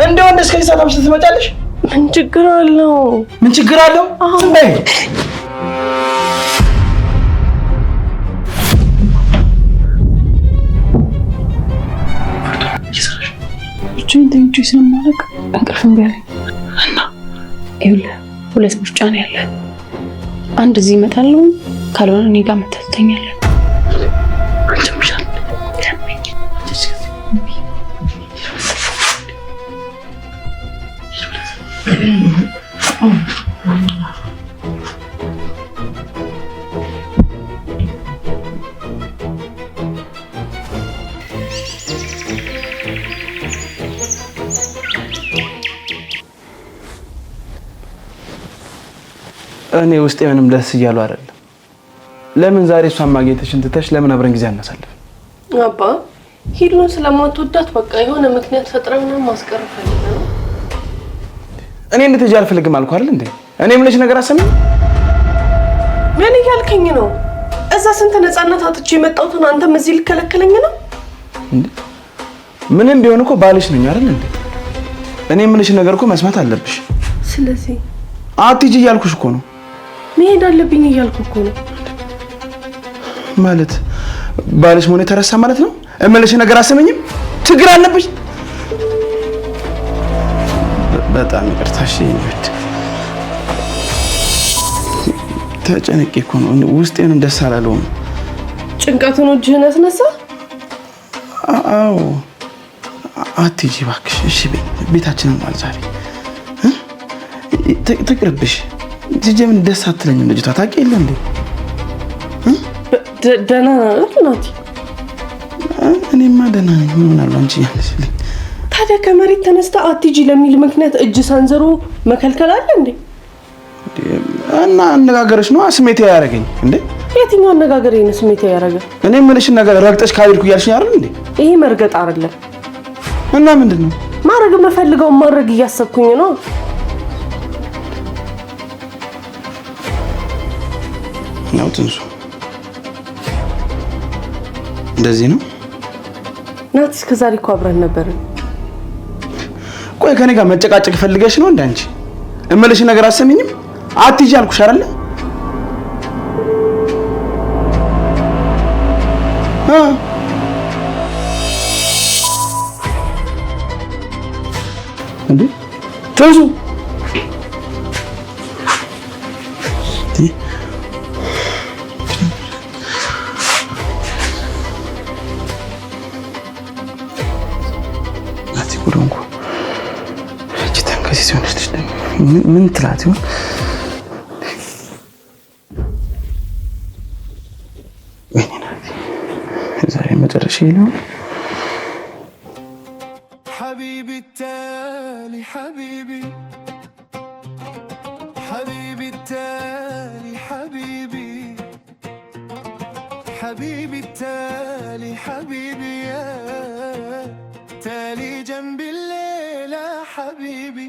እንደው እስከዚህ ሰዓት አምሽተሽ ትመጫለሽ? ምን ችግር አለው? ምን ችግር አለው? ዝም በይ። ብቻዬን ተኝቼ ስለማለቅ እንቅልፍ እምቢ አለኝ እና ይኸውልህ ሁለት ምርጫ ነው ያለ። አንድ እዚህ እመጣለሁ፣ ካልሆነ እኔ ጋር መተህ ትተኛለህ። እኔ ውስጤ ምንም ደስ እያሉ አይደለም። ለምን ዛሬ እሷን ማግኘትሽን ትተሽ ለምን አብረን ጊዜ አናሳልፍ? አባ ሂዱን ስለማትወዳት በቃ የሆነ ምክንያት ፈጥረውና ማስቀር ፈልገው ነው። እኔ እንድትሄጂ አልፈልግም አልኩ አይደል እንዴ? እኔ ምንሽ ነገር አሰሚ? ምን እያልከኝ ነው? እዛ ስንት ነፃነት አጥቼ የመጣሁትን አንተም እዚህ ልከለከለኝ ነው እንዴ? ምንም ቢሆን እኮ ባልሽ ነኝ አይደል እንዴ? እኔ ምንሽ ነገር እኮ መስማት አለብሽ። ስለዚህ አትሂጂ እያልኩሽ እኮ ነው። መሄድ አለብኝ እያልኩ እኮ ነው። ማለት ባልሽ ሆነ ተረሳ ማለት ነው? እምልሽ ነገር አሰመኝም? ችግር አለብሽ? በጣም ይቅርታሽ ይወድ ተጨነቄ እኮ ነው። ውስጤን ደስ አላለውም። ጭንቀቱን እጅህን አስነሳ? አዎ አትሂጂ እባክሽ። እሺ ቤታችንን ማልዛሬ ትቅርብሽ። ምን ደስ አትለኝም ልጅቷ ታውቂ የለ እንዴ? ደህና ናት። እኔማ ደህና ነኝ። ምን ሆናለሁ አንቺ ያለሽልኝ? ታዲያ ከመሬት ተነስታ አትሂጂ ለሚል ምክንያት እጅ ሰንዝሮ መከልከል አለ እንዴ? እና አነጋገርሽ ነው ስሜቴ ያደረገኝ እንዴ? የትኛው አነጋገር ነው ስሜቴ ያደረገ? እኔ የምልሽን ነገር ረግጠሽ ካልሄድኩ እያልሽኝ አይደል እንዴ? ይሄ መርገጥ አይደለም። እና ምንድነው? ማድረግ የምፈልገው ማድረግ እያሰብኩኝ ነው። ነው ትንሱ እንደዚህ ነው ናት። እስከ ዛሬ እኮ አብረን ነበርን። ቆይ ከኔ ጋር መጨቃጨቅ ፈልገሽ ነው እንዴ? አንቺ እምልሽ ነገር አሰሚኝም? አትሂጂ አልኩሽ አይደል? እንዴ ትንሱ ምን ትላት ይሆን? ወይኔ ዛሬ መጨረሻ ነው። حبيبي التالي حبيبي حبيبي التالي حبيبي حبيبي التالي حبيبي يا تالي جنب الليلة حبيبي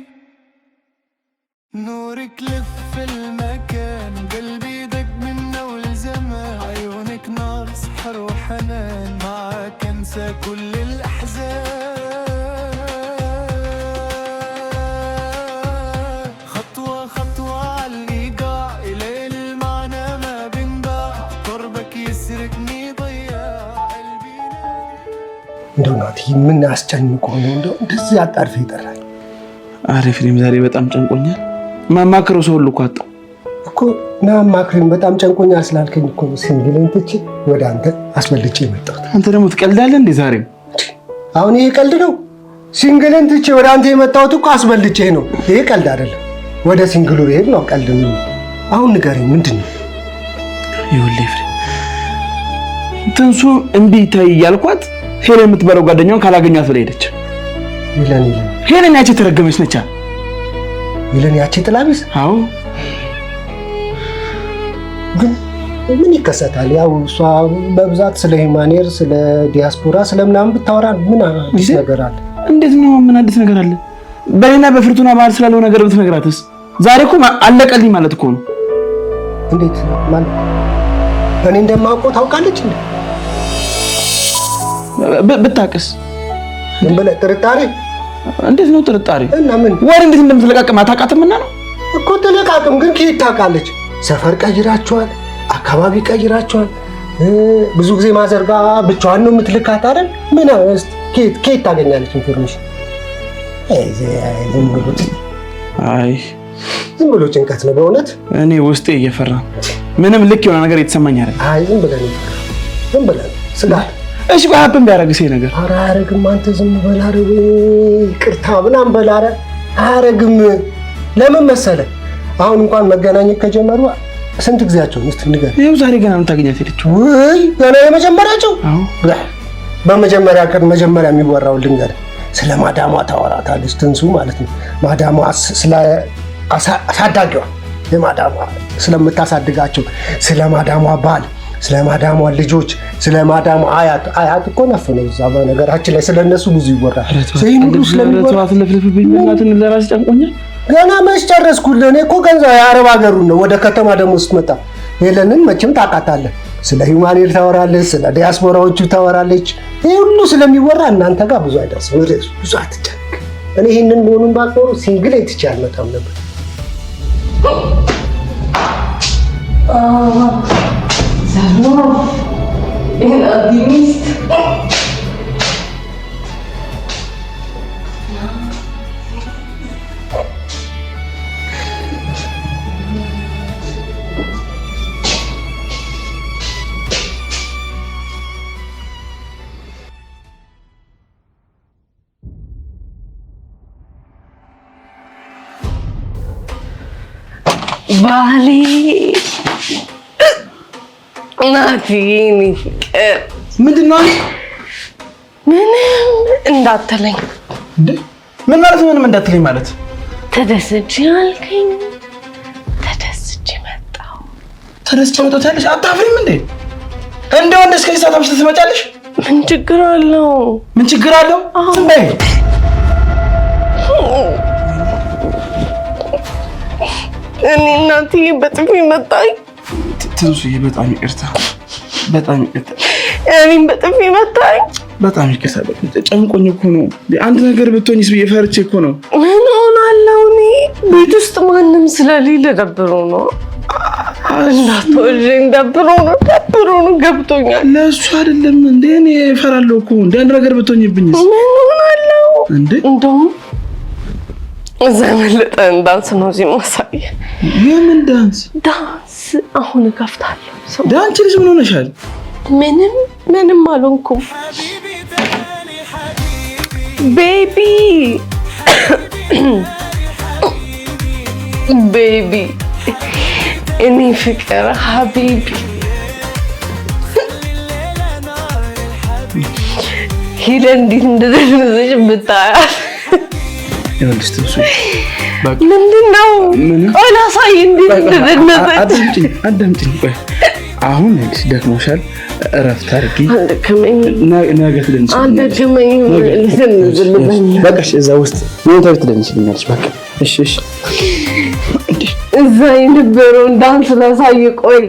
نورك لف المكان قلبي دق من أول زمان عيونك نار سحر وحنان معاك انسى كل الأحزان خطوة خطوة عالإيقاع إلى المعنى ما بنباع قربك يسرقني ضياع قلبي እንደው ናቲ ምን አስጨንቆ ነው እንደዚህ አጣርፈ ይጠራል? አሪፍ ፊልም ዛሬ በጣም ጨንቆኛል። ማማክረው ሰው ሁሉ እኮ አጣሁ እኮ ና ማክረኝ በጣም ጨንቆኛል ስላልከኝ እኮ ሲንግልን ትቼ ወደ አንተ አስመልጬ መጣሁት። አንተ ደግሞ ትቀልዳለህ እንዴ ዛሬ? አሁን ይሄ ቀልድ ነው? ሲንግልን ትቼ ወደ አንተ የመጣሁት እኮ አስመልጬ ነው። ይሄ ቀልድ አይደለም። ወደ ሲንግሉ ሄድ ነው ቀልድ ነው። አሁን ንገረኝ ምንድነው? ይኸውልህ ትንሱ እምቢ ተይ ያልኳት ሄለን የምትበለው ጓደኛውን ካላገኛት ብላ ሄደች። ሄለን ያቺ ተረገመች ነች። ሄለን ያቺ ጥላቢስ? አዎ ግን ምን ይከሰታል? ያው እሷ በብዛት ስለ ሂማኔር ስለ ዲያስፖራ ስለምናምን ብታወራ ምን አዲስ ነገር አለ? እንዴት ነው ምን አዲስ ነገር አለ? በእኔና በፍርቱና ባህል ስላለው ነገር ብትነግራትስ? ዛሬ እኮ አለቀልኝ ማለት እኮ ነው። እንዴት ማለት? እኔ እንደማውቀው ታውቃለች እንዴ? ብታቅስ? ምን በለ ጥርጣሬ እንዴት ነው ጥርጣሬ? እና ምን ወር እንዴት እንደምትለቃቅም አታውቃትምና ነው እኮ። ተለቃቅም ግን ከየት ታውቃለች? ሰፈር ቀይራቸዋል፣ አካባቢ ቀይራቸዋል። ብዙ ጊዜ ማዘርጋ ብቻዋን ነው የምትልካት አይደል? ምን ከየት ታገኛለች ኢንፎርሜሽን? ዝም ብሎ ጭንቀት ነው በእውነት። እኔ ውስጤ እየፈራ ምንም ልክ የሆነ ነገር የተሰማኝ አይደል? ዝም ብለን ስጋት። እሺ ቆይ ሀብን ቢያደርግስ ይሄ ነገር? ኧረ አያረግም። አንተ ዝም በል። ኧረ ይቅርታ ምናምን በል። ኧረ አያረግም። ለምን መሰለህ? አሁን እንኳን መገናኘት ከጀመሩ ስንት ጊዜያቸው ነው? እስቲ ንገር። ይኸው ዛሬ ገና የምታገኛት ሄደችው። ወይ ገና የመጀመሪያቸው? አዎ። በመጀመሪያ ቀን መጀመሪያ የሚወራው ልንገርህ። ስለ ማዳሟ ታወራታለች፣ ትንሱ ማለት ነው። ማዳሟ ስለ አሳዳጊዋ የማዳሟ ስለምታሳድጋቸው፣ ስለ ማዳሟ ባል፣ ስለ ማዳሟ ልጆች፣ ስለ ማዳሟ አያት እኮ ነፍ ነው እዛ። በነገራችን ላይ ስለነሱ ብዙ ይወራል። ዘይን ሁሉ ስለሚወራ ለፍልፍብኝ እናትን ለራስ ጨንቆኛል። ገና መች ጨረስኩልህ። እኔ እኮ ገንዘብ የአረብ ሀገሩን ነው። ወደ ከተማ ደግሞ ስትመጣ ሄለንን መቼም ታውቃታለህ። ስለ ሂውማኔር ታወራለች፣ ስለ ዲያስፖራዎቹ ታወራለች። ይህ ሁሉ ስለሚወራ እናንተ ጋር ብዙ አይደርስም። ብዙ አትጨነቅ። እኔ ይህንን መሆኑን ባትኖሩ ሲንግል አይትቼ አልመጣም ነበር። ባሌ ናቲ ምንድን ነው? ምንም እንዳትለኝ። ምን ማለት ምንም እንዳትለኝ ማለት? ተደስቼ አልከኝ፣ ተደስቼ መጣሁ። ተደስቼ መጣሁ ታለሽ? አታፍሪም እንዴ? እንደ ወንድ እስከዚህ ሰዓት አምሽተሽ ትመጫለሽ? ምን ችግር አለው? ምን ችግር አለው? ዝም በይ። እኔ እናትዬ በጥፊ መታኝ። ትንሱዬ በጣም ይቅርታ፣ በጣም ይቅርታ። እኔም በጥፊ መታኝ። በጣም ይቅርታ። ጨንቆኝ እኮ ነው። አንድ ነገር ብትሆኝስ ብዬ ፈርቼ እኮ ነው። ምን ሆናለሁ እኔ? ቤት ውስጥ ማንም ስለሌለ ደብሮ ነው። እንዳትወጂኝ፣ ደብሮ ነው ገብቶኛል። ለእሱ አይደለም እንዴ? እኔ እፈራለሁ እኮ እንደ አንድ ነገር ብትሆኝብኝስ? ምን ሆናለሁ እንዴ? እንደውም እዛ የመለጠ ዳንስ ነው እዚህ ማሳየ። የምን ዳንስ? ዳንስ አሁን እከፍታለሁ። ዳንስ ልጅ ምን ሆነሻል? ምንም አልሆንኩም። ቤቢ ቤቢ እኔ ፍቅር ሀቢቢ ሂለ እንዴት እንደደነዘች ብታያት። ይኸውልሽ ትንሱ ምንድን ነው? ቆይ ላሳይ እንዴት እንደደነዘች። አዳምጪኝ። ቆይ አሁን ይኸውልሽ ደክሞሻል፣ እረፍት አድርጊ። ነገ ትደንሽ። በቃ እዛ ውስጥ ሞተር ትደንሽልኛለሽ። በቃ እሺ። እዛ የነበረውን ዳንስ ላሳይ። ቆይ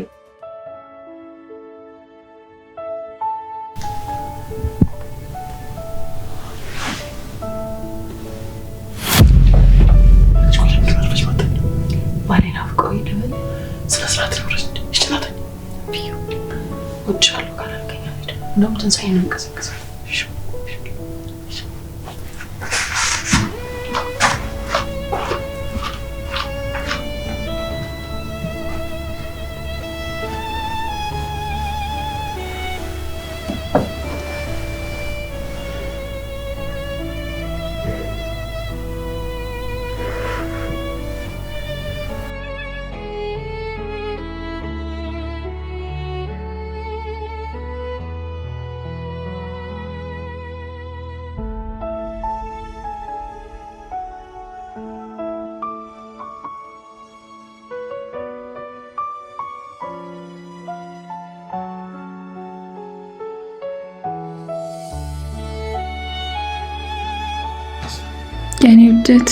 የኔ ውደት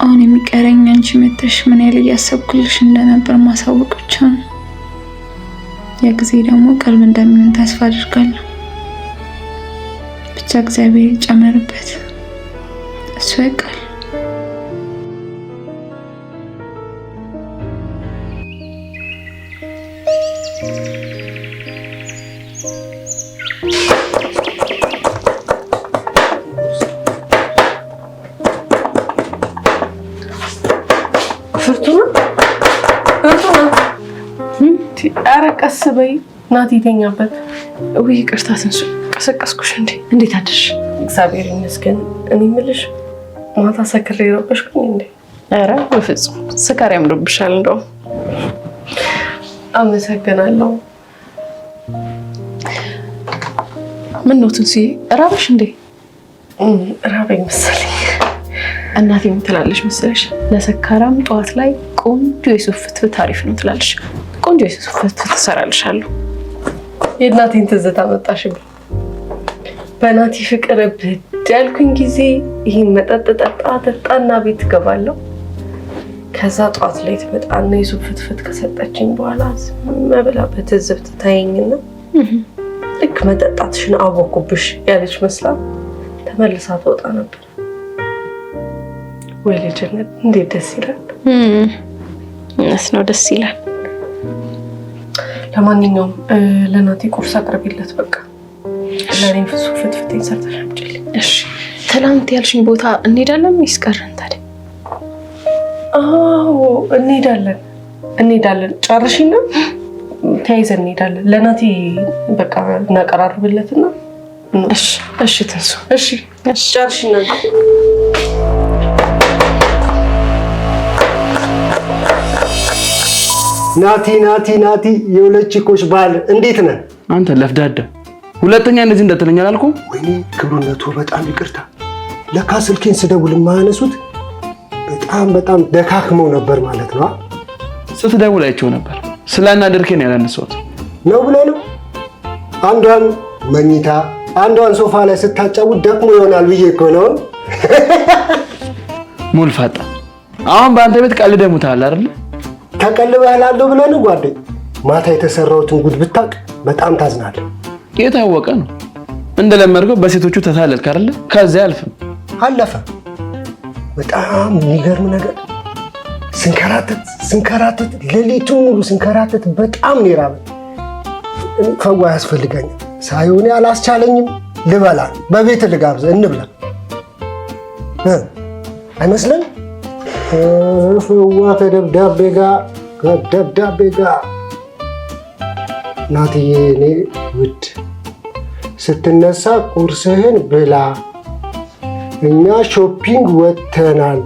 አሁን የሚቀረኝ አንቺ መተሽ ምን ያህል እያሰብኩልሽ እንደነበር ማሳወቅ ብቻ ነው። የጊዜ ደግሞ ቀልብ እንደሚሆን ተስፋ አድርጋለሁ። ብቻ እግዚአብሔር ይጨመርበት። ሰው ያውቃል። ኧረ ቀስ በይ ናቲ ተኛበት። ውይ ይቅርታ ትንሱ ቀሰቀስኩሽ እንዴ? እንዴት አደርሽ? እግዚአብሔር ይመስገን። እኔ የምልሽ ማታ ሰክሬ ረበሽኩኝ እንዴ? ኧረ በፍጹም ስካር ያምሮብሻል። እንደውም አመሰግናለሁ። ምን ነው ትንሱዬ እራበሽ እንዴ? እራበኝ መሰለኝ። እናቴ ምን ትላለሽ መሰለሽ? ለሰካራም ጠዋት ላይ ቆንጆ የሱፍ ፍትፍት አሪፍ ነው ትላለሽ። ቆንጆ የሱፍ ፍትፍት ትሰራልሻለሁ። የእናቴን ትዝታ መጣሽብኝ። በናቲ ፍቅር ብድ ያልኩኝ ጊዜ ይህን መጠጥ ጠጣና ቤት እገባለሁ። ከዛ ጠዋት ላይ ትመጣና የሱፍ ፍትፍት ከሰጠችኝ በኋላ ዝም ብላ በትዝብት ታየኝና ልክ መጠጣትሽን አወኩብሽ ያለች መስላ ተመልሳ ትወጣ ነበር። ወይ ልጅነት እንዴት ደስ ይላል! እነስ ነው ደስ ይላል። ለማንኛውም ለናቲ ቁርስ አቅርቢለት። በቃ ለኔ ሱፍ ፍትፍቴን ሰርተሽ አምጪልኝ። እሺ። ትናንት ያልሽኝ ቦታ እንሄዳለን ወይስ ቀረን ታዲያ? አዎ እንሄዳለን። ጨርሽና ተያይዘን እንሄዳለን። ለናቲ በቃ እናቀራርብለትና እሺ ትንሱ። እሺ ጨርሽና ናቲ የሁለት ቺኮች ባል እንዴት ነህ? አንተ ለፍዳዳ ሁለተኛ እንደዚህ እንዳትለኝ አላልኩም? ወይኔ ክብሩነቱ በጣም ይቅርታ። ለካ ስልኬን ስደውል የማያነሱት በጣም ደካክመው ነበር ማለት ነው። ስትደውል አይቼው ነበር። ስላናደርከኝ ያላነሳሁት ነው ብለህ ነው? አንዷን መኝታ አንዷን ሶፋ ላይ ስታጫውት ደክሞ ይሆናል ብዬ እኮ ነው። ሙልፋጣ አሁን በአንተ ቤት ቀልደህ ሙታል አይደል? ተቀልበህ እላለሁ ብለህ ነው ጓደኝ። ማታ የተሰራሁትን ጉድ ብታውቅ በጣም ታዝናለህ። የታወቀ ነው። እንደለመድከው በሴቶቹ ተታለልክ አይደል? ከዚያ አልፍም አለፈ። በጣም የሚገርም ነገር ስንከራተት ሌሊቱን ሙሉ ስንከራተት በጣም ነው የራበኝ። ፈዋ ያስፈልገኛል ሳይሆን አላስቻለኝም። ልበላ በቤት ልጋብዝህ እንብላ አይመስልም? ፈዋ ከደብዳቤ ጋር ናትዬ እኔ ውድ ስትነሳ ቁርስህን ብላ፣ እኛ ሾፒንግ ወጥተናል፣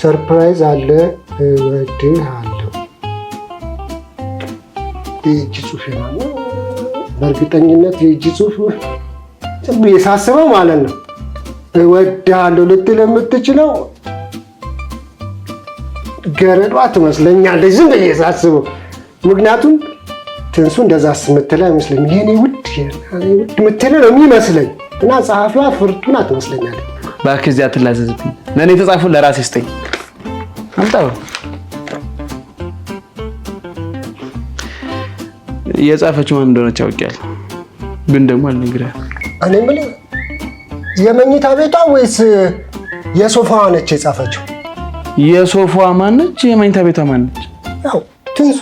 ሰርፕራይዝ አለ፣ እወድሃለሁ። የእጅ ጽሑፍ ነው በእርግጠኝነት የእጅ ጽሑፍ ዝም ብዬ ሳስበው ማለት ነው። እወድሃለሁ ልትል የምትችለው ገረዷ ትመስለኛለች ዝም ብዬ ሳስበው። ምክንያቱም ትንሱ እንደዛ የምትለው አይመስለኝም። የኔ ውድ የምትለው ነው የሚመስለኝ እና ጸሐፊዋ ፍርቱና ትመስለኛለች። እባክህ እዚያ አትላዘዝብኝ። ለእኔ የተጻፈው ለራሴ ስጠኝ። አምጣው። የጻፈችው ማን እንደሆነች አውቄያለሁ፣ ግን ደግሞ አልነግርህም። እኔ የምልህ የመኝታ ቤቷ ወይስ የሶፋዋ ነች የጻፈችው? የሶፋዋ ማነች? የመኝታ ቤቷ ማነች? ያው ትንሱ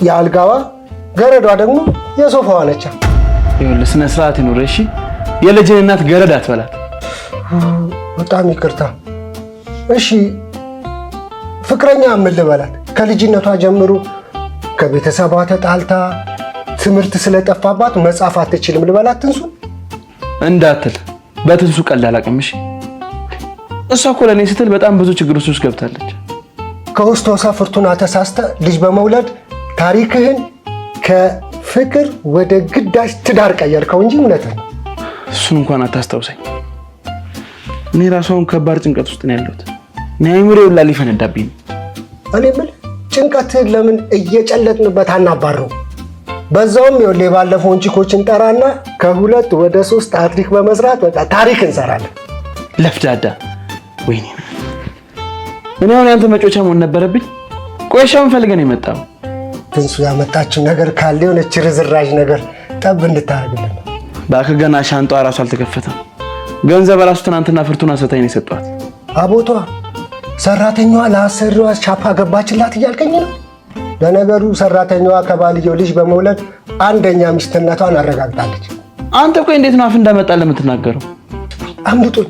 የአልጋዋ፣ ገረዷ ደግሞ የሶፋዋ ነች። ይኸውልህ ስነ ስርዓት ይኑር እሺ። የልጅን እናት ገረድ አትበላት። በጣም ይቅርታ እሺ። ፍቅረኛ ምን ልበላት? ከልጅነቷ ጀምሮ ከቤተሰቧ ተጣልታ ትምህርት ስለጠፋባት መጻፍ አትችልም ልበላት ትንሱ? እንዳትል በትንሱ ቀልድ አላውቅም እሺ። እሷ እኮ ለእኔ ስትል በጣም ብዙ ችግር ውስጥ ገብታለች። ከውስጥ ወሳ ፍርቱና ተሳስተ ልጅ በመውለድ ታሪክህን ከፍቅር ወደ ግዳጅ ትዳር ቀየርከው እንጂ እውነትህ ነው። እሱን እንኳን አታስታውሰኝ። እኔ ራሷን ከባድ ጭንቀት ውስጥ ነው ያለሁት። እኔ አይምሬ ሁላ ሊፈነዳብኝ ነው። እኔ የምልህ ጭንቀትህን ለምን እየጨለጥንበት አናባረው? በዛውም ይኸውልህ የባለፈውን ቺኮችን ጠራና ከ2 ወደ 3 አትሪክ በመስራት በቃ ታሪክ እንሰራለን። ለፍዳዳ ወይኔ እኔ አሁን ያንተ መጮቻ መሆን ነበረብኝ። ቆይሻውን ፈልገህ ነው የመጣው? ትንሱ ያመጣችው ነገር ካለ የሆነች ርዝራዥ ነገር ጠብ እንድታደርግልን ነው። እባክህ ገና ሻንጣ ራሱ አልተከፈተም። ገንዘብ ራሱ ትናንትና ፍርቱና ሰታኝ ነው የሰጧት። አቦቷ ሰራተኛዋ ለአሰሪዋ ቻፓ ገባችላት እያልከኝ ነው? ለነገሩ ሰራተኛዋ ከባልየው ልጅ በመውለድ አንደኛ ሚስትነቷን አረጋግጣለች። አንተ ቆይ እንዴት ነው አፍ እንዳመጣ ለምትናገረው? አምልጦኝ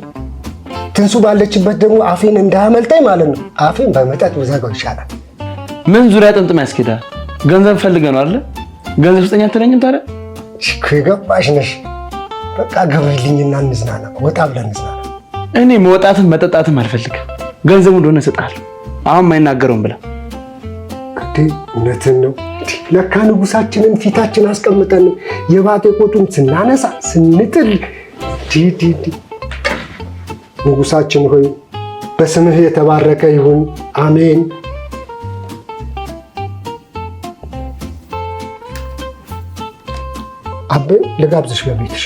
ትንሱ ባለችበት ደግሞ አፌን እንዳያመልጠኝ ማለት ነው። አፌን በመጠጥ ብዘጋው ይሻላል። ምን ዙሪያ ጥምጥም ያስኬዳል? ገንዘብ ፈልገህ ነው አይደል? ገንዘብ ስጠኝ አትለኝም ታዲያ? እኮ የገባሽ ነሽ። በቃ ግብይልኝና እንዝናና፣ ወጣ ብለን እንዝናና። እኔ መውጣትም መጠጣትም አልፈልግም። ገንዘቡ እንደሆነ እሰጥሃለሁ። አሁን የማይናገረውም ብላ እንዴ? እውነትን ነው። ለካ ንጉሳችንን ፊታችን አስቀምጠን የባጤ ቆጡን ስናነሳ ስንጥል ንጉሳችን ሆይ በስምህ የተባረከ ይሁን፣ አሜን። አቤ ልጋብዝሽ በቤትሽ።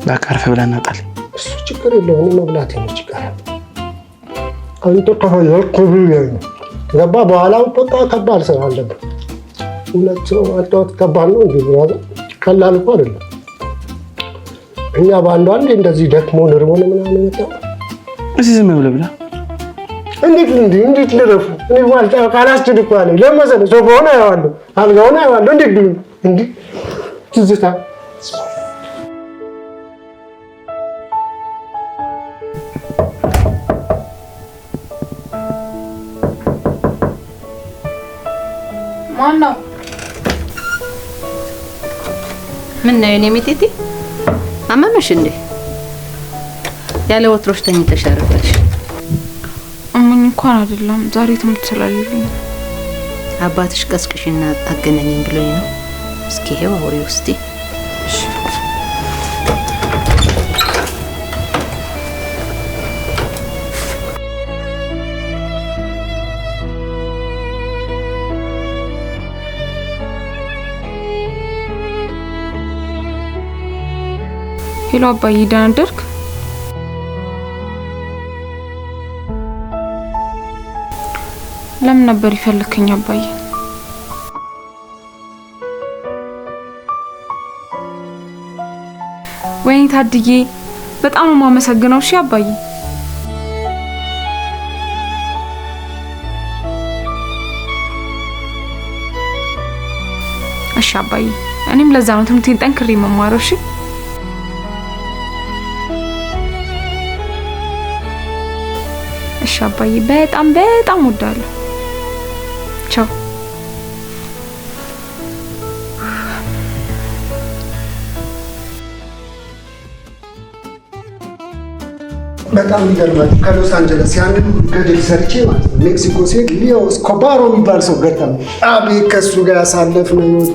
ላካርፈ ብላ እናጣለን። እሱ ችግር የለውም፣ መብላት ነው ችግር። አንተ ከፈለክ ብዬ ነው ገባ። በኋላ በቃ ከባድ ስራ አለብን። ሁለት ሰው ማጫወት ከባድ ነው እንዴ? ብራዘር ቀላል እኮ አይደለም። እኛ ባንዱ አንዴ እንደዚህ ደክሞን እርቦን ምናምን መጣ። እዚህ ዝም ብለህ ብላ። እንዴት ልረፉ? እኔ ዋልታ ካላስችል እኮ አለኝ። ለመሰለህ ሶፋውን አየዋለሁ፣ አልጋውን አየዋለሁ። እንዴ ትዝታ ማነው? ምን ነው የኔ ሚጢጢ አመመሽ እንዴ? ያለ ወትሮሽ ተኝተሽ አረፈሽ? አሞኝ እንኳን አይደለም፣ ዛሬ ትምህርት ስላለኝ። አባትሽ ቀስቅሽና አገናኘኝ ብሎኝ ነው። እስኪ ሄው አውሪ ውስጥ ሄሎ አባዬ፣ ደህና አደርክ? ለምን ነበር ይፈልከኝ አባዬ? ወይኔ ታድዬ፣ በጣም ነው የማመሰግነው። እሺ አባዬ። እሺ አባዬ፣ እኔም ለዛ ነው ትምህርቴን ጠንክሬ መማረው። እሺ እሺ አባዬ፣ በጣም በጣም ወዳለሁ። ቻው። በጣም ይገርማል። ከሎስ አንጀለስ ያንን ገድል ሰርቼ ማለት ነው ሜክሲኮ ሲሄድ ሊዮ እስኮባሮ የሚባል ሰው ገጠመ። አቤት ከሱ ጋር ያሳለፍነው ህይወት።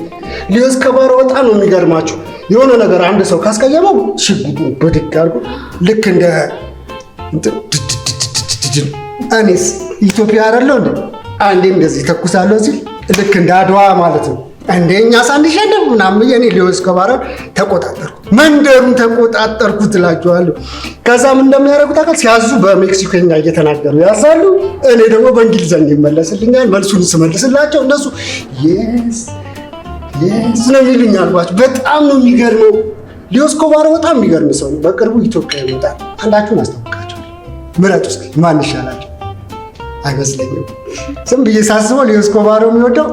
ሊዮ እስኮባሮ በጣም ነው የሚገርማችሁ። የሆነ ነገር አንድ ሰው ካስቀየመው ሽጉጡን ብድግ አድርጎ ልክ እንደ እኔስ ኢትዮጵያ አይደለሁ እንዴ አንዴ እንደዚህ ተኩሳለሁ ሲል ልክ እንደ አድዋ ማለት ነው። እንደኛ ሳንሸነፍ ምናምን የኔ ሊዮ እስኮባሮ ተቆጣጠርኩ፣ መንደሩን ተቆጣጠርኩ ትላቸዋለሁ። ከዛ ምን እንደሚያደርጉ ታውቃለህ? ሲያዙ በሜክሲኮኛ እየተናገሩ ያዛሉ፣ እኔ ደግሞ በእንግሊዘኛ ይመለስልኛል። መልሱን ስመልስላቸው እነሱ የስ ነው የሚሉኝ አልኳቸው። በጣም ነው የሚገርመው። ሊዮ እስኮባሮ በጣም የሚገርም ሰው ነው። በቅርቡ ኢትዮጵያ ይመጣል። አንዳችሁን አስታውቃቸው። ምረጡ እስኪ ማን ይሻላቸው? አይመስለኝም። ዝም ብዬ ሳስበው ሊዮ እስኮባሮ የሚወደው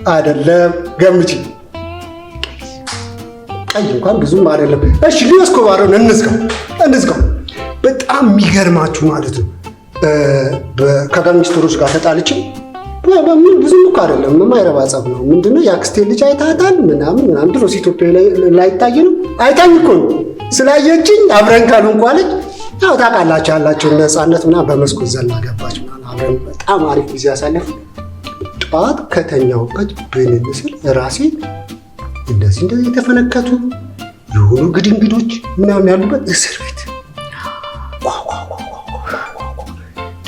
አይደለም፣ ገምቺ። ቀይ እንኳን ብዙም አይደለም። እሺ ሊዮ እስኮባሮን እንዝጋው። በጣም የሚገርማችሁ ማለት ነው ከጋንግስተሮች ጋር ተጣልቼ ብዙም እኮ አይደለም፣ የማይረባ ጸብ ነው። ምንድነው የአክስቴ ልጅ አይታታል ምናምን ድሮስ ኢትዮጵያ ላይ ታይ ነው አይታኝ እኮ ነው። ስላየችኝ አብረን ካልሆንኩ አለች። ያው ታውቃላችሁ ያላቸው ነፃነት ምናምን በመስኮት ዘላ ገባች ምናምን አብረን በጣም አሪፍ ጊዜ አሳለፍን። ጠዋት ከተኛሁበት ብንንስል ራሴ እንደዚህ የተፈነከቱ የሆኑ ግድንግዶች ምናምን ያሉበት እስር ቤት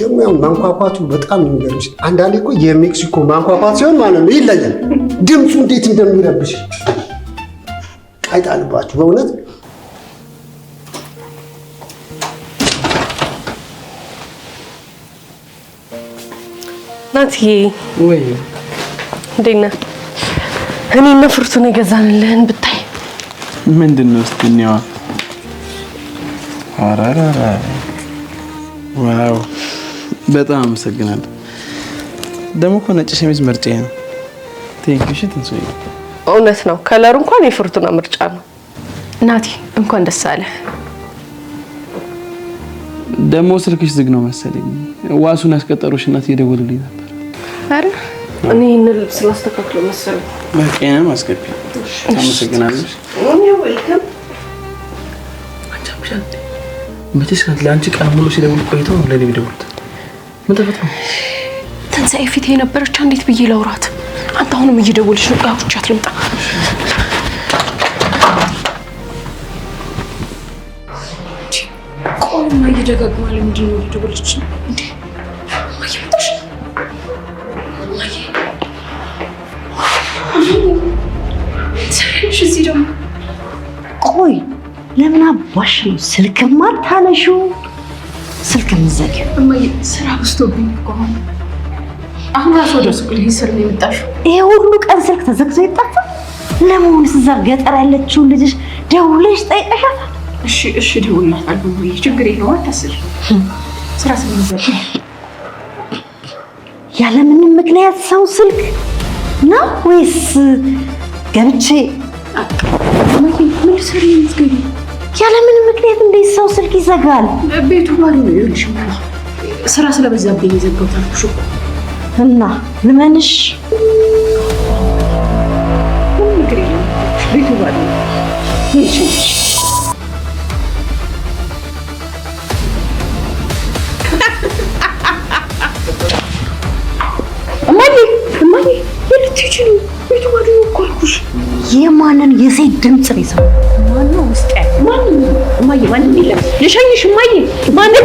ደግሞ ያው ማንኳኳቱ በጣም የሚገርምሽ። አንዳንዴ እኮ የሜክሲኮ ማንኳኳት ሲሆን ማለት ነው ይለያል። ድምፁ እንዴት እንደሚረብሽ አይጣልባችሁ በእውነት። ናትዬ ወይ እንዴት ነህ? እኔ እና ፍርቱን የገዛንልህን ብታይ። ምንድን ነው እስኪ እንየዋ። አራራራ ዋው በጣም አመሰግናለሁ። ደግሞ እኮ ነጭ ሸሚዝ ምርጫዬ ነው። ቴንኪው። እሺ ትንሱዬ፣ እውነት ነው። ከለሩ እንኳን የፍርቱና ምርጫ ነው። ናቲ እንኳን ደስ አለ። ደግሞ ስልክሽ ዝግ ነው መሰለኝ። ዋሱን ያስቀጠሩሽ እናት እየደወሉልኝ ነበር። አረ እኔ ይሄንን ልብስ ላስተካክለው መሰለኝ። በቀንም አስገቢ። አመሰግናለሁ። ዌልካም። መቼስ ለአንቺ ቀን ሙሉ ሲደውል ቆይተው ነው ለኔ የሚደውሉት። ምን ተፈጥሮ? ትንሣኤ ፊት የነበረች እንዴት ብዬ ላውራት? አንተ አሁንም እየደወልሽ ነው። ጋብቻት ልምጣ። ቆይማ እየደጋግማ ለምንድን ነው እየደወለች እንዴ? ማየሽ ሰሪሽ እዚህ ደግሞ ቆይ ለምን አባሽ ነው ስልክም አታነሺው? ስልክም ዘጊ። እማዬ ስራ በዝቶብኝ እኮ አሁን ራሱ ወደ ሱቅ ልሄድ ስር ነው የመጣሽው። ይሄ ሁሉ ቀን ስልክ ተዘግቶ ይጠፋ? ለመሆኑ እዛ ገጠር ያለችውን ልጅሽ ደውለሽ ጠይቀሻታል? እሺ ደውልላታለሁ እማዬ፣ ችግር የለውም አታስቢ። ስራ ስለሚዘጋ ያለምንም ምክንያት ሰው ስልክ ነው ወይስ ገብቼ እማዬ ምን ልትሰሪ ነው የምትገቢው? ያለምንም ምክንያት እንዴት ሰው ስልክ ይዘጋል? ቤቱ ባዶ ነው። ይኸውልሽ እማዬ ስራ ስለበዛብኝ የዘጋሁት አልኩሽ እኮ። እና ልመንሽ? ምንም ነገር የለም፣ ቤቱ ባዶ ነው። እሺ እማዬ የልትሄጂ ነው? ቤቱ ባዶ ነው እኮ አልኩሽ። የማንን የሴት ድምፅ ነው የሰማሁት? ማነው ውስጥ ያለው? ማንም እማዬ፣ ማንም የለም። ልሸኝሽ እማዬ። ማንም